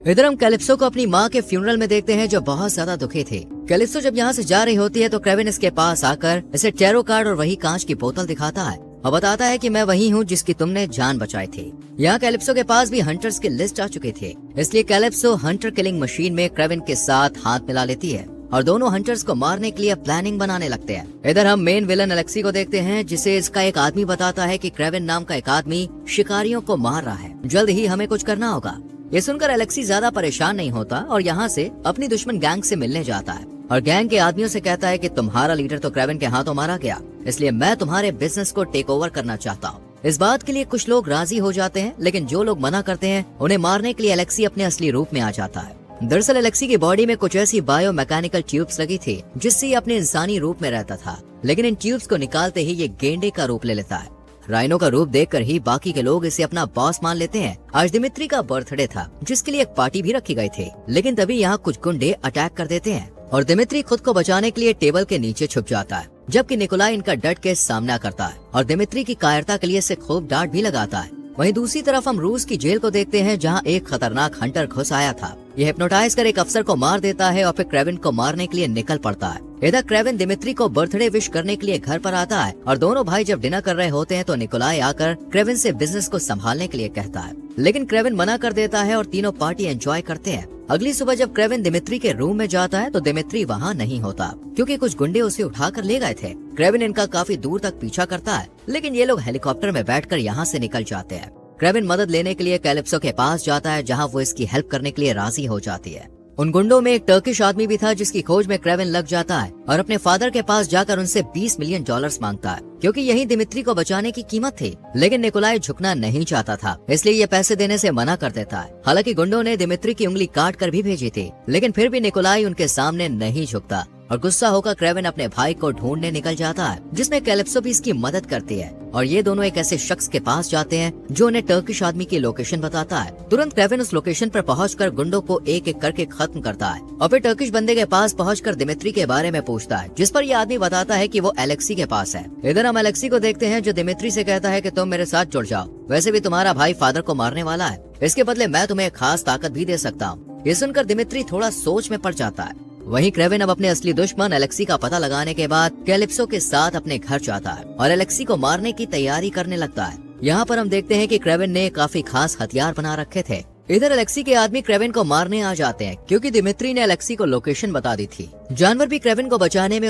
इधर हम कैलिप्सो को अपनी माँ के फ्यूनरल में देखते हैं जो बहुत ज्यादा दुखी थे। कैलिप्सो जब यहाँ से जा रही होती है तो क्रेविन इसके पास आकर इसे टैरो कार्ड और वही कांच की बोतल दिखाता है और बताता है कि मैं वही हूँ जिसकी तुमने जान बचाई थी। यहाँ कैलिप्सो के पास भी हंटर्स की लिस्ट आ चुकी थी, इसलिए कैलिप्सो हंटर किलिंग मशीन में क्रेविन के साथ हाथ मिला लेती है और दोनों हंटर्स को मारने के लिए प्लानिंग बनाने लगते हैं। इधर हम मेन विलन एलेक्सी को देखते हैं जिसे इसका एक आदमी बताता है कि क्रेविन नाम का एक आदमी शिकारियों को मार रहा है, जल्द ही हमें कुछ करना होगा। ये सुनकर एलेक्सी ज्यादा परेशान नहीं होता और यहाँ से अपनी दुश्मन गैंग से मिलने जाता है और गैंग के आदमियों से कहता है कि तुम्हारा लीडर तो क्रेविन के हाथों मारा गया, इसलिए मैं तुम्हारे बिजनेस को टेक ओवर करना चाहता हूँ। इस बात के लिए कुछ लोग राजी हो जाते हैं, लेकिन जो लोग मना करते हैं उन्हें मारने के लिए एलेक्सी अपने असली रूप में आ जाता है। दरअसल एलेक्सी की बॉडी में कुछ ऐसी बायो मैकेनिकल ट्यूब्स लगी थी जिससे ये अपने इंसानी रूप में रहता था, लेकिन इन ट्यूब्स को निकालते ही ये गेंडे का रूप ले लेता है। राइनो का रूप देखकर ही बाकी के लोग इसे अपना बॉस मान लेते हैं। आज दिमित्री का बर्थडे था जिसके लिए एक पार्टी भी रखी गई थी, लेकिन तभी यहाँ कुछ गुंडे अटैक कर देते हैं और दिमित्री खुद को बचाने के लिए टेबल के नीचे छुप जाता है, जबकि निकोलाई इनका डट के सामना करता है और दिमित्री की कायरता के लिए इसे खूब डांट भी लगाता है। वहीं दूसरी तरफ हम रूस की जेल को देखते हैं जहां एक खतरनाक हंटर घुस आया था। यह हिप्नोटाइज कर एक अफसर को मार देता है और फिर क्रेविन को मारने के लिए निकल पड़ता है। इधर क्रेविन दिमित्री को बर्थडे विश करने के लिए घर पर आता है और दोनों भाई जब डिनर कर रहे होते हैं तो निकोलाई आकर क्रेविन से बिजनेस को संभालने के लिए कहता है, लेकिन क्रेविन मना कर देता है और तीनों पार्टी एंजॉय करते हैं। अगली सुबह जब क्रेविन दिमित्री के रूम में जाता है तो दिमित्री वहाँ नहीं होता क्योंकि कुछ गुंडे उसे उठाकर ले गए थे। क्रेविन इनका काफी दूर तक पीछा करता है, लेकिन ये लोग हेलीकॉप्टर में बैठकर यहाँ से निकल जाते हैं। क्रेविन मदद लेने के लिए कैलिप्सो के पास जाता है जहां वो इसकी हेल्प करने के लिए राजी हो जाती है। उन गुंडों में एक टर्किश आदमी भी था जिसकी खोज में क्रेविन लग जाता है और अपने फादर के पास जाकर उनसे $20 मिलियन मांगता है क्योंकि यही दिमित्री को बचाने की कीमत थी। लेकिन निकोलाई झुकना नहीं चाहता था, इसलिए ये पैसे देने से मना कर देता है। हालांकि गुंडों ने दिमित्री की उंगली काट कर भी भेजी थी, लेकिन फिर भी निकोलाई उनके सामने नहीं झुकता और गुस्सा होकर क्रेविन अपने भाई को ढूंढने निकल जाता है, जिसमें कैलिप्सो भी इसकी मदद करती है और ये दोनों एक ऐसे शख्स के पास जाते हैं जो उन्हें टर्किश आदमी की लोकेशन बताता है। तुरंत क्रेविन उस लोकेशन पर पहुंचकर गुंडों को एक एक करके खत्म करता है और फिर टर्किश बंदे के पास पहुंचकर दिमित्री के बारे में पूछता है, जिस पर यह आदमी बताता है कि वो एलेक्सी के पास है। इधर हम एलेक्सी को देखते हैं जो दिमित्री से कहता है कि तुम मेरे साथ जुड़ जाओ, वैसे भी तुम्हारा भाई फादर को मारने वाला है, इसके बदले मैं तुम्हें एक खास ताकत भी दे सकता हूँ। ये सुनकर दिमित्री थोड़ा सोच में पड़ जाता है। वहीं क्रेविन अब अपने असली दुश्मन एलेक्सी का पता लगाने के बाद कैलिप्सो के साथ अपने घर जाता है और एलेक्सी को मारने की तैयारी करने लगता है। यहाँ पर हम देखते हैं कि क्रेविन ने काफी खास हथियार बना रखे थे। इधर एलेक्सी के आदमी क्रेविन को मारने आ जाते हैं क्योंकि दिमित्री ने एलेक्सी को लोकेशन बता दी थी। जानवर भी क्रेविन को बचाने में